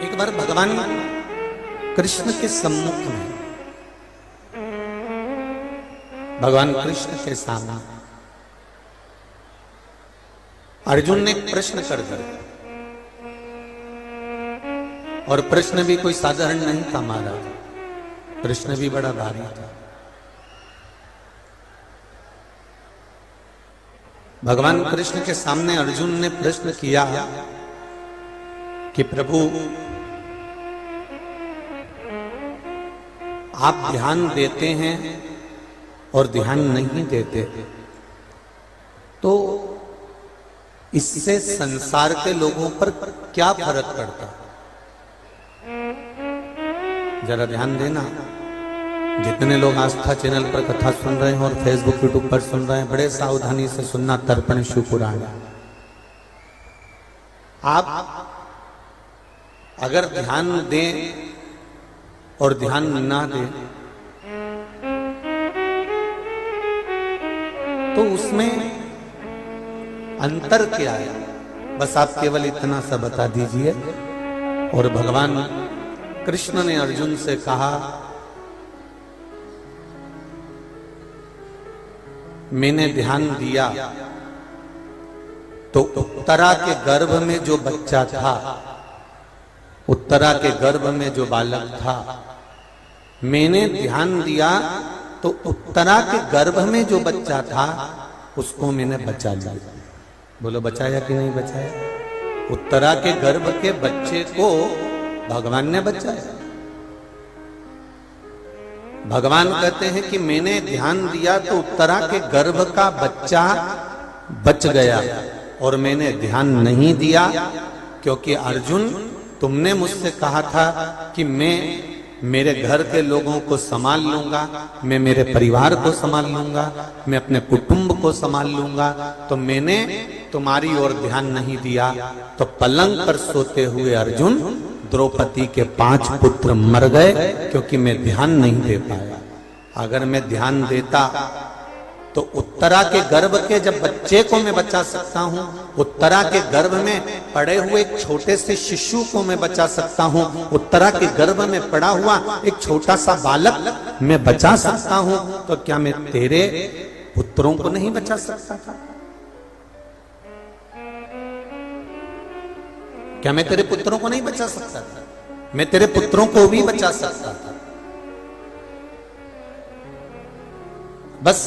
एक बार भगवान कृष्ण के सम्मुख में, भगवान कृष्ण के सामने अर्जुन ने एक प्रश्न कर दिया, और प्रश्न भी कोई साधारण नहीं था महाराज, प्रश्न भी बड़ा भारी था। भगवान कृष्ण के सामने अर्जुन ने प्रश्न किया कि प्रभु आप ध्यान देते हैं और ध्यान नहीं देते, तो इससे संसार के लोगों पर क्या फर्क पड़ता? जरा ध्यान देना, जितने लोग आस्था चैनल पर कथा सुन रहे हैं और फेसबुक यूट्यूब पर सुन रहे हैं, बड़े सावधानी से सुनना। तर्पण शिव पुराण, आप अगर ध्यान दें और ध्यान ना दें तो उसमें अंतर क्या है, बस आप केवल इतना सा बता दीजिए। और भगवान कृष्ण ने अर्जुन से कहा, मैंने ध्यान दिया तो उत्तरा के गर्भ में जो बच्चा था, उत्तरा के गर्भ में जो बालक था, मैंने ध्यान दिया तो उत्तरा के गर्भ में जो बच्चा था उसको मैंने बचा लिया। बोलो बचाया कि नहीं बचाया? उत्तरा के गर्भ के बच्चे को भगवान ने बचाया। भगवान कहते हैं कि मैंने ध्यान दिया तो उत्तरा के गर्भ का बच्चा बच गया, और मैंने ध्यान नहीं दिया क्योंकि अर्जुन तुमने मुझसे कहा था कि मैं मेरे घर के लोगों को संभाल लूंगा, मैं मेरे परिवार को संभाल लूंगा, मैं अपने कुटुंब को संभाल लूंगा, तो मैंने तुम्हारी ओर ध्यान नहीं दिया। तो पलंग पर सोते हुए अर्जुन द्रौपदी के 5 पुत्र मर गए क्योंकि मैं ध्यान नहीं दे पाया। अगर मैं ध्यान देता तो उत्तरा के गर्भ के जब बच्चे को मैं बचा सकता हूं, उत्तरा के गर्भ में पड़े हुए एक छोटे से शिशु को मैं बचा सकता हूं, उत्तरा के गर्भ में पड़ा हुआ एक छोटा सा बालक मैं बचा सकता हूं, तो क्या मैं तेरे पुत्रों को नहीं बचा सकता था? क्या मैं तेरे पुत्रों को नहीं बचा सकता था? मैं तेरे पुत्रों को भी बचा सकता था। बस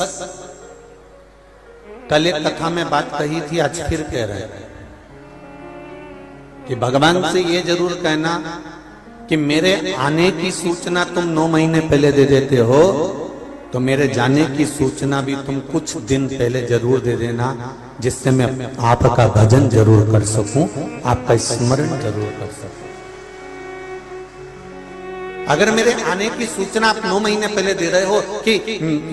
कल एक कथा में बात कही थी, आज फिर कह रहे हैं कि भगवान से ये जरूर कहना कि मेरे आने की सूचना तुम 9 महीने पहले दे देते हो, तो मेरे जाने की सूचना भी तुम कुछ दिन पहले जरूर दे देना, जिससे मैं आपका भजन जरूर कर सकूं, आपका स्मरण जरूर कर सकूं। अगर मेरे आने की सूचना आप 9 महीने पहले दे रहे हो कि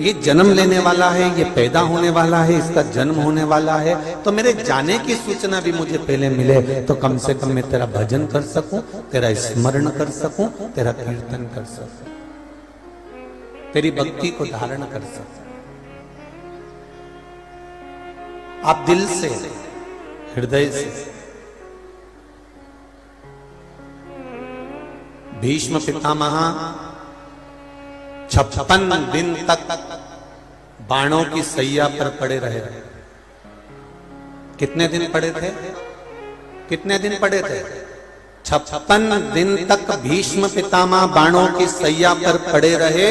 ये जन्म लेने वाला है, ये पैदा होने वाला है, इसका जन्म होने वाला है, तो मेरे जाने की सूचना भी मुझे पहले मिले, तो कम से कम मैं तेरा भजन कर सकूं, तेरा स्मरण कर सकूं, तेरा कीर्तन कर सकूं, तेरी भक्ति को धारण कर सकूं। आप दिल से, हृदय से भीष्म पितामह 56 दिन तक बाणों की सैया पर पड़े रहे। कितने दिन पड़े थे? कितने दिन पड़े थे? 56 दिन तक भीष्म पितामह बाणों की सैया पर पड़े रहे,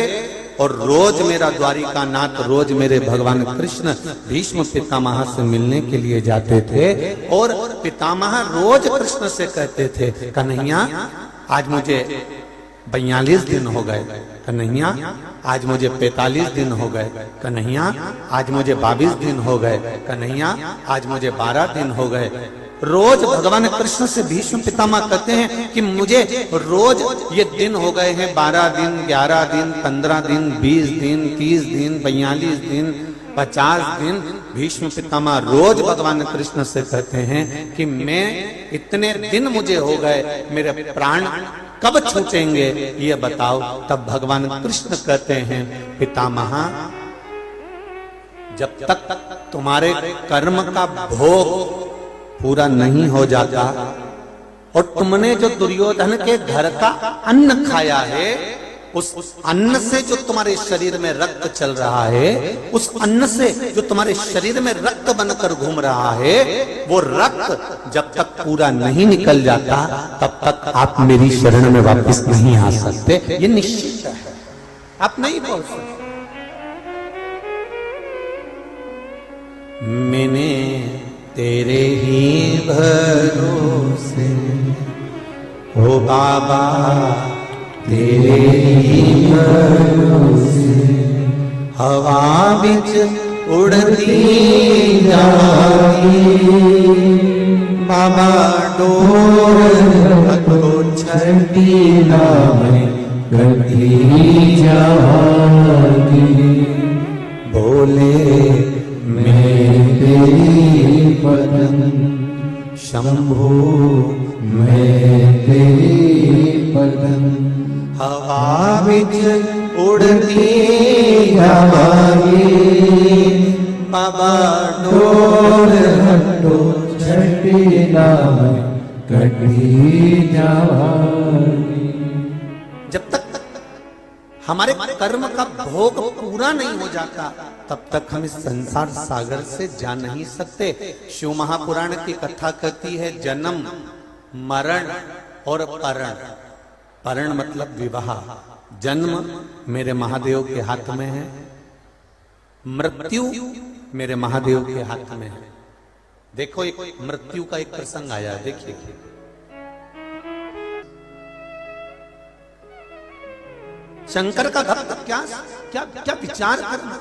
और रोज मेरा द्वारिका नाथ, रोज मेरे भगवान कृष्ण भीष्म पितामह से मिलने के लिए जाते थे, और पितामह रोज कृष्ण से कहते थे, कन्हैया आज मुझे 42 दिन हो गए, कन्हैया आज मुझे 45 दिन हो गए, कन्हैया आज मुझे 22 दिन हो गए, कन्हैया आज मुझे 12 दिन हो गए। रोज भगवान कृष्ण से भीष्म पितामह कहते हैं कि मुझे रोज ये दिन हो गए हैं, 12 दिन, 11 दिन, 15 दिन, 20 दिन, 30 दिन, 42 दिन, 50 दिन। भीष्म पितामह रोज भगवान कृष्ण से कहते हैं कि मैं इतने दिन मुझे हो गए, मेरे प्राण कब छूटेंगे ये बताओ। तब भगवान कृष्ण कहते हैं, पितामह जब तक तुम्हारे कर्म का भोग पूरा नहीं हो जाता, और तुमने जो दुर्योधन के घर का अन्न खाया है, उस अन्न से जो तुम्हारे शरीर में रक्त चल रहा है, उस अन्न से जो तुम्हारे शरीर में रक्त बनकर घूम रहा है, वो रक्त जब तक पूरा नहीं निकल जाता तब तक आप मेरी शरण में वापस नहीं आ सकते। ये निश्चित है, आप नहीं बोल सकते। मैंने तेरे ही भरोसे ओ बाबा, तेरे ही भरोसे हवा बिच उड़ती जाती, बाबा डोर को छठी नाम करती जाती, बोले मैं तेरी पदन शंभो, मैं तेरी पदन हवा बिच उड़ती जावागी, बाबा डोर हटो छठी नाम कटी जावागी। जब तक हमारे कर्म का भोग पूरा नहीं हो जाता तब तक हम इस संसार सागर से जा नहीं सकते। शिव महापुराण की कथा कहती है जन्म, मरण और परण। परण मतलब विवाह। जन्म मेरे महादेव के हाथ में है, मृत्यु मेरे महादेव के हाथ में है। देखो एक मृत्यु का एक प्रसंग आया, देखिए। शंकर का भक्त क्या क्या क्या विचार करना।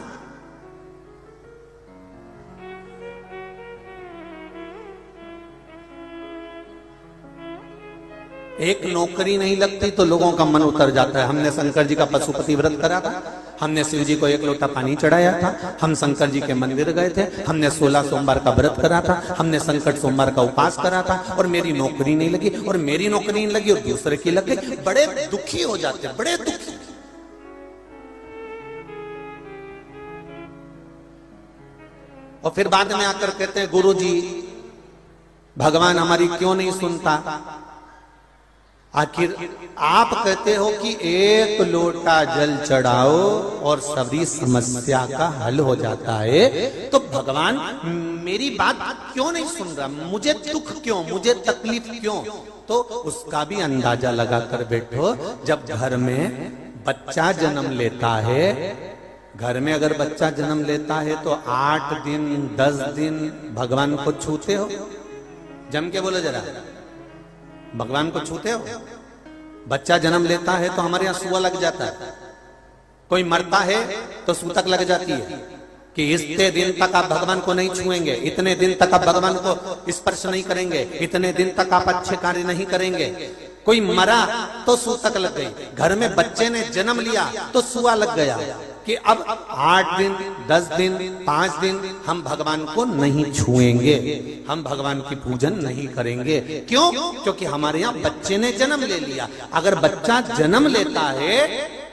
एक नौकरी नहीं लगती तो लोगों का मन उतर जाता है। हमने शंकर जी का पशुपति व्रत करा था, हमने शिव जी को 1 लोटा पानी चढ़ाया था, हम शंकर जी के मंदिर गए थे, हमने 16 सोमवार का व्रत करा था, हमने संकट सोमवार का उपास करा था, और मेरी नौकरी नहीं लगी, और मेरी नौकरी नहीं लगी और दूसरे की लग गई। बड़े दुखी हो जाते हैं, बड़े दुखी। और फिर बाद में आकर कहते हैं गुरु जी भगवान हमारी क्यों नहीं सुनता। आखिर आप कहते हो कि 1 लोटा जल चढ़ाओ और सभी समस्या का हल हो जाता है, तो भगवान मेरी बात क्यों नहीं सुन रहा, मुझे दुख क्यों, मुझे तकलीफ क्यों। तो उसका भी अंदाजा लगा कर बैठो। जब घर में बच्चा जन्म लेता है, घर में अगर बच्चा जन्म लेता है तो 8 दिन 10 दिन भगवान को छूते हो? जम के बोलो जरा, भगवान को छूते हो? बच्चा जन्म लेता है तो हमारे यहां सुआ लग जाता है, कोई मरता है तो सूतक लग जाती है कि इतने दिन तक आप भगवान को नहीं छुएंगे, इतने दिन तक आप भगवान को स्पर्श नहीं करेंगे, इतने दिन तक आप अच्छे कार्य नहीं करेंगे। कोई मरा तो सूतक लग गई। घर में बच्चे ने जन्म लिया तो सुआ लग गया कि अब 8 दिन 10 दिन 5 दिन हम भगवान को नहीं छुएंगे, हम भगवान की पूजन नहीं करेंगे। क्यों? क्योंकि हमारे यहाँ बच्चे ने जन्म ले लिया। अगर बच्चा जन्म लेता है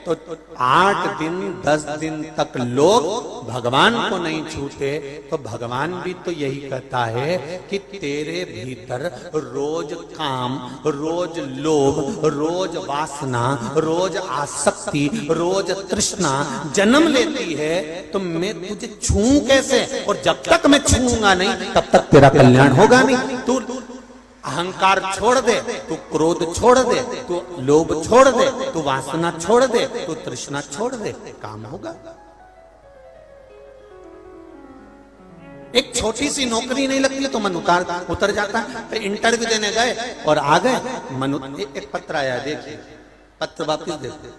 तो 8 दिन 10 दिन तक लोग भगवान को नहीं छूते, तो भगवान भी तो यही कहता है कि तेरे भीतर रोज काम, रोज लोभ, रोज वासना, रोज आसक्ति, रोज तृष्णा जन्म लेती है, तो मैं तुझे छूऊं कैसे? और जब तक मैं छूऊंगा नहीं तब तक तेरा कल्याण होगा नहीं। तू अहंकार छोड़ दे, तू क्रोध छोड़ दे, तू लोभ छोड़ दे, तू वासना छोड़ दे, तू तृष्णा छोड़ दे, काम होगा। एक छोटी सी नौकरी नहीं लगती तो मन उतर जाता है। इंटरव्यू देने गए और आ गए, मन एक पत्र आया, देखिए पत्र वापिस देखते।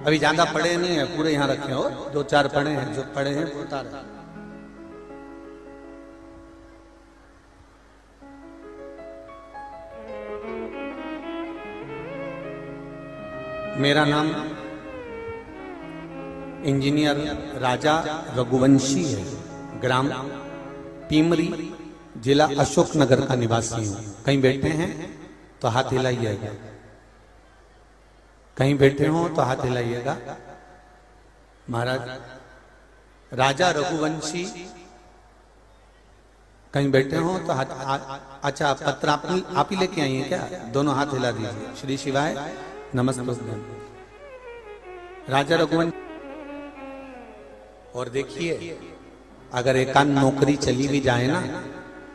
अभी ज्यादा पढ़े नहीं है, पूरे यहां रखे हो, 2-4 पढ़े हैं, जो पढ़े हैं वो उतार। मेरा नाम इंजीनियर राजा रघुवंशी है, ग्राम पीमरी, जिला अशोकनगर का निवासी हूं। कहीं बैठे हैं तो हाथ हिलाइएगा, कहीं बैठे हो तो हाथ हिलाइएगा। महाराज राजा रघुवंशी कहीं बैठे हो तो अच्छा पत्र आप ही लेके आई हैं क्या? दोनों हाथ हिला दीजिए। श्री शिवाय नमस्ते। राजा रघुवंश। और देखिए, अगर एकांत नौकरी चली भी जाए ना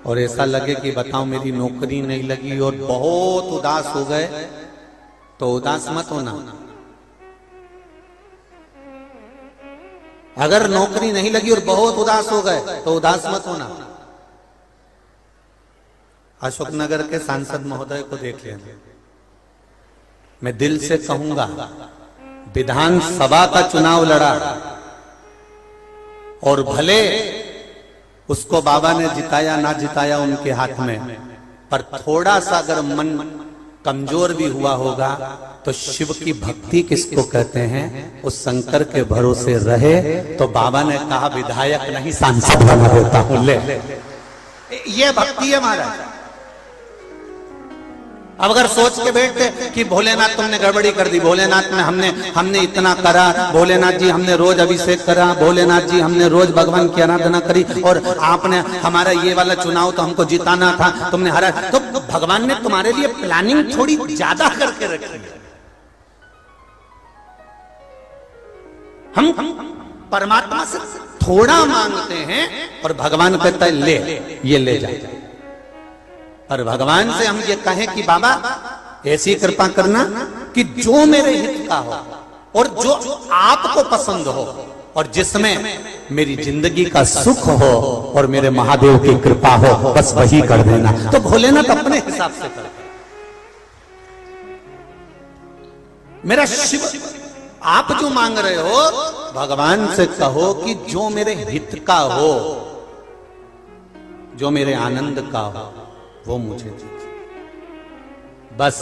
और ऐसा लगे कि बताओ मेरी नौकरी नहीं लगी और बहुत उदास हो गए, तो उदास मत होना। अगर नौकरी नहीं लगी और बहुत उदास हो गए तो उदास मत होना। अशोकनगर के सांसद महोदय को देख लेना। मैं दिल से कहूंगा, विधानसभा का चुनाव लड़ा और भले उसको बाबा ने जिताया ना जिताया उनके हाथ में, पर थोड़ा सा अगर मन कमजोर भी हुआ होगा तो शिव की भक्ति किसको कहते हैं, उस शंकर के भरोसे रहे तो बाबा ने कहा विधायक नहीं सांसद बना देता हूं। ले ये भक्ति है महाराज। अब अगर सोच के बैठते कि भोलेनाथ तुमने गड़बड़ी कर दी, भोलेनाथ में हमने इतना करा, भोलेनाथ जी हमने रोज अभिषेक करा, भोलेनाथ जी हमने रोज भगवान की आराधना करी और आपने हमारा ये वाला चुनाव तो हमको जिताना था, तुमने हरा, तो भगवान ने तुम्हारे लिए प्लानिंग थोड़ी ज्यादा करके रखी है। हम परमात्मा से थोड़ा मांगते हैं और भगवान कहता है ले, ये ले जा। पर भगवान से हम ये कहें कि बाबा ऐसी कृपा करना कि जो मेरे हित का हो और जो आपको पसंद हो और जिसमें मेरी जिंदगी का सुख हो और मेरे महादेव की कृपा हो, बस वही कर देना। तो भोलेनाथ अपने हिसाब से कर। मेरा शिव, आप जो मांग रहे हो भगवान से कहो कि जो मेरे हित का हो, जो मेरे आनंद का हो, वो मुझे दीजिए। बस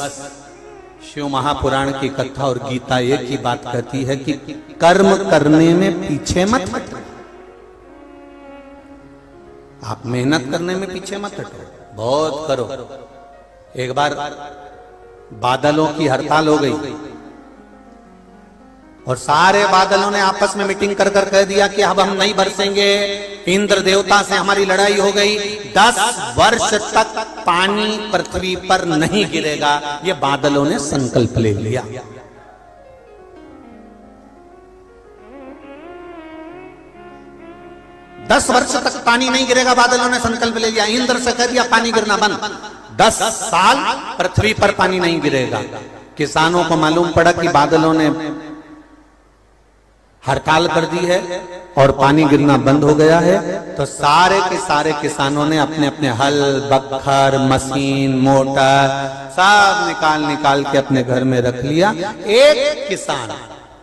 शिव महापुराण की कथा और गीता एक ही बात कहती है कि कर्म करने में पीछे मत हटो। आप मेहनत करने में पीछे मत हटो, बहुत करो। एक बार बादलों की हड़ताल हो गई और सारे बादलों ने आपस में मीटिंग कर कर कह दिया कि अब हम नहीं बरसेंगे, इंद्र देवता से हमारी लड़ाई हो गई, 10 वर्ष तक पानी पृथ्वी पर नहीं गिरेगा। ये बादलों ने संकल्प ले लिया। दस वर्ष तक पानी नहीं गिरेगा, बादलों ने संकल्प ले लिया। इंद्र से कह दिया पानी गिरना बंद, 10 साल पृथ्वी पर पानी नहीं गिरेगा। किसानों को मालूम पड़ा कि बादलों ने हड़ताल कर दी है और पानी गिरना बंद हो गया है, तो सारे के सारे किसानों ने अपने अपने हल, बखर, मशीन, मोटर सब निकाल के अपने घर में रख लिया। एक किसान,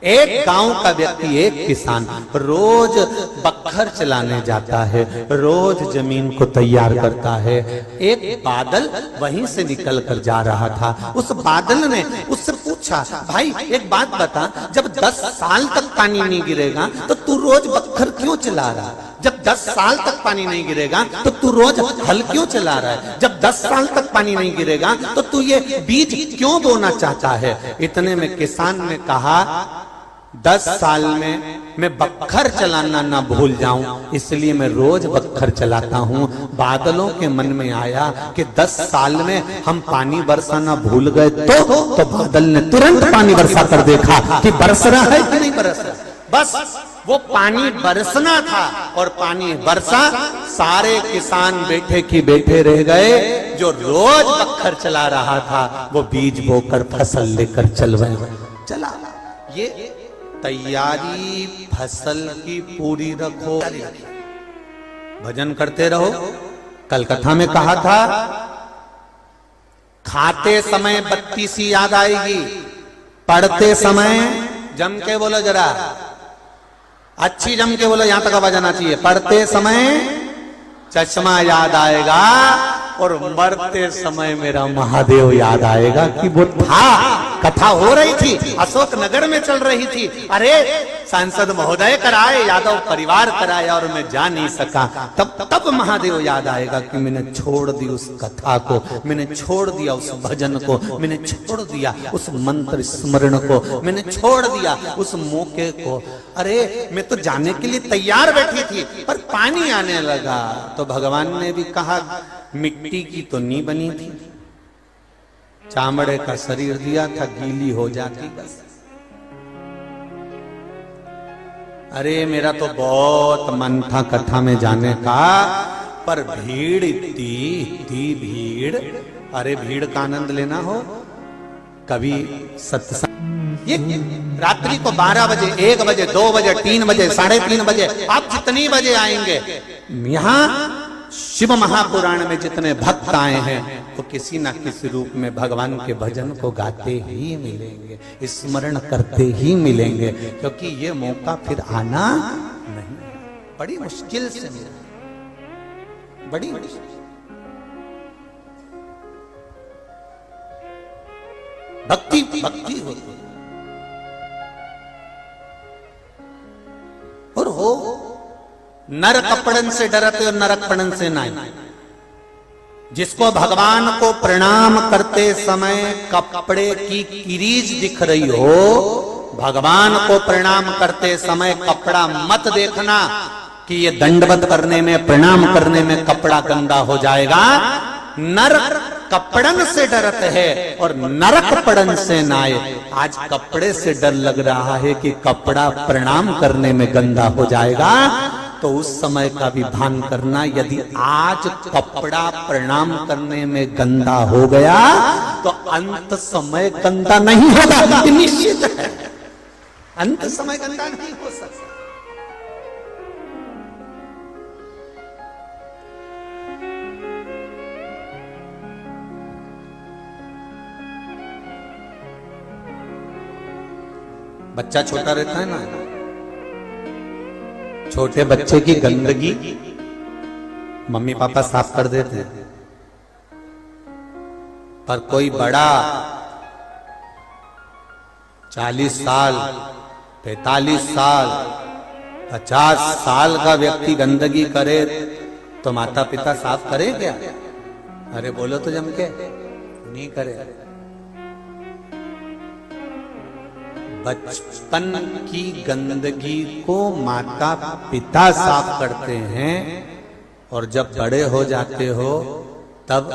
एक गांव का व्यक्ति, एक किसान रोज बखर चलाने जाता है, रोज जमीन को तैयार करता है। एक बादल वहीं से निकल कर जा रहा था। उस बादल ने उससे पूछा, भाई एक बात बता, जब 10 साल तक पानी नहीं गिरेगा तो तू रोज बखर क्यों चला रहा? जब 10 साल तक पानी नहीं गिरेगा तो तू रोज हल क्यों चला रहा है? जब 10 साल तक पानी नहीं गिरेगा तो तू ये बीज क्यों बोना चाहता है? इतने में किसान ने कहा, 10 साल में मैं बखर चलाना ना भूल जाऊं, इसलिए मैं रोज बखर चलाता हूं। बादलों के मन में आया कि 10 साल में हम पानी बरसाना भूल गए तो बादल ने तुरंत पानी बरसा कर देखा कि बरस रहा है कि नहीं बरस रहा। बस वो पानी बरसना था और पानी बरसा। सारे किसान बैठे की बैठे रह गए। जो रोज बखर चला रहा था वो बीज बोकर फसल लेकर चला। ये तैयारी फसल की पूरी रखो, भजन करते रहो। कल कथा में कहा था, खाते समय बत्ती सी याद आएगी, पढ़ते समय जम के बोलो, जरा अच्छी जम के बोलो, यहां तक आवाज आना चाहिए। पढ़ते समय चश्मा याद आएगा और मरते समय मेरा महादेव याद आएगा कि वो था। कथा हो रही थी, अशोक नगर में चल रही थी। अरे सांसद महोदय कराए, यादव परिवार कराया और मैं जा नहीं सका। तब महादेव याद आएगा कि मैंने छोड़ दी उस कथा को, मैंने छोड़ दिया उस भजन को, मैंने छोड़ दिया उस मंत्र स्मरण को, मैंने छोड़ दिया उस मौके को। अरे मैं तो जाने के लिए तैयार बैठी थी, पर पानी आने लगा। तो भगवान ने भी कहा मिट्टी की तो नहीं बनी थी, चामड़े का शरीर दिया था, गीली हो जाती बस। अरे मेरा तो बहुत मन था कथा में जाने का, पर भीड़ इतनी भीड़। अरे भीड़ का आनंद लेना हो, कभी सत्संग ये रात्रि को 12 बजे, 1 बजे, 2 बजे, 3 बजे, 3:30 बजे, आप जितनी बजे आएंगे, यहाँ शिव महापुराण में जितने भक्त आए हैं वो किसी ना किसी रूप में भगवान के भजन को गाते ही मिलेंगे, स्मरण करते ही मिलेंगे, क्योंकि ये मौका फिर आना नहीं। बड़ी मुश्किल से मिला, बड़ी मुश्किल। भक्ति भक्ति होती और हो नर कपड़न से डरते और नरकपड़न से नहीं। जिसको भगवान को प्रणाम करते समय कपड़े की किरीच दिख रही हो, भगवान को प्रणाम करते समय कपड़ा मत देखना कि ये दंडवत करने में, प्रणाम करने में कपड़ा गंदा हो जाएगा। नर कपड़न से डरते हैं और नरक पड़न से नाए। आज कपड़े से डर लग रहा है कि कपड़ा प्रणाम करने में गंदा हो जाएगा, तो उस समय का भी भान करना। यदि आज कपड़ा प्रणाम करने में गंदा हो गया तो अंत समय गंदा नहीं होगा, निश्चित है। अंत समय गंदा नहीं हो सकता। बच्चा छोटा रहता है ना, छोटे बच्चे की गंदगी मम्मी पापा साफ कर देते हैं, पर कोई बड़ा 40 साल, 45 साल, 50 साल का व्यक्ति गंदगी करे तो माता पिता साफ करे क्या? अरे बोलो तो जम के, नहीं करे। बचपन की गंदगी को माता पिता साफ करते हैं, और जब बड़े हो जाते हो तब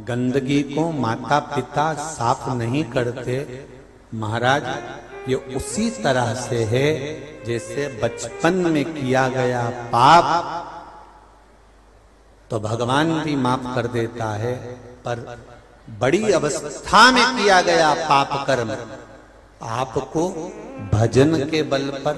गंदगी को माता पिता साफ नहीं करते। महाराज, ये उसी तरह से है जैसे बचपन में किया गया पाप तो भगवान भी माफ कर देता है, पर बड़ी अवस्था में किया गया पाप कर्म आपको भजन के बल पर,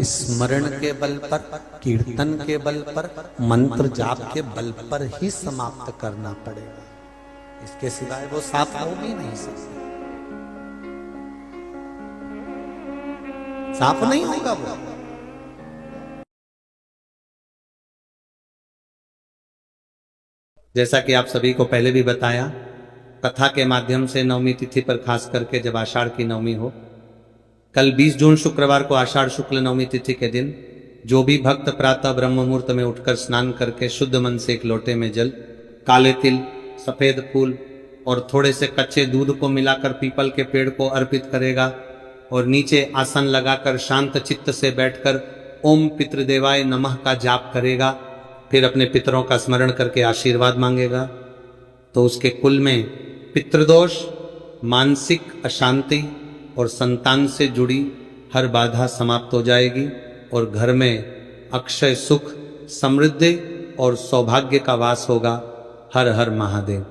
स्मरण के बल पर, कीर्तन के बल पर, मंत्र जाप के बल पर ही समाप्त करना पड़ेगा। इसके सिवाय वो साफ हो भी नहीं सकता, साफ नहीं होगा वो। जैसा कि आप सभी को पहले भी बताया, कथा के माध्यम से नवमी तिथि पर खास करके जब आषाढ़ की नवमी हो, कल 20 जून शुक्रवार को आषाढ़ शुक्ल नवमी तिथि के दिन जो भी भक्त प्रातः ब्रह्म मुहूर्त में उठकर स्नान करके शुद्ध मन से एक लोटे में जल, काले तिल, सफेद फूल और थोड़े से कच्चे दूध को मिलाकर पीपल के पेड़ को अर्पित करेगा और नीचे आसन लगाकर शांत चित्त से बैठकर ओम पितृदेवाय नमः का जाप करेगा, फिर अपने पितरों का स्मरण करके आशीर्वाद मांगेगा, तो उसके कुल में पितृदोष, मानसिक अशांति और संतान से जुड़ी हर बाधा समाप्त हो जाएगी और घर में अक्षय सुख, समृद्धि और सौभाग्य का वास होगा। हर हर महादेव।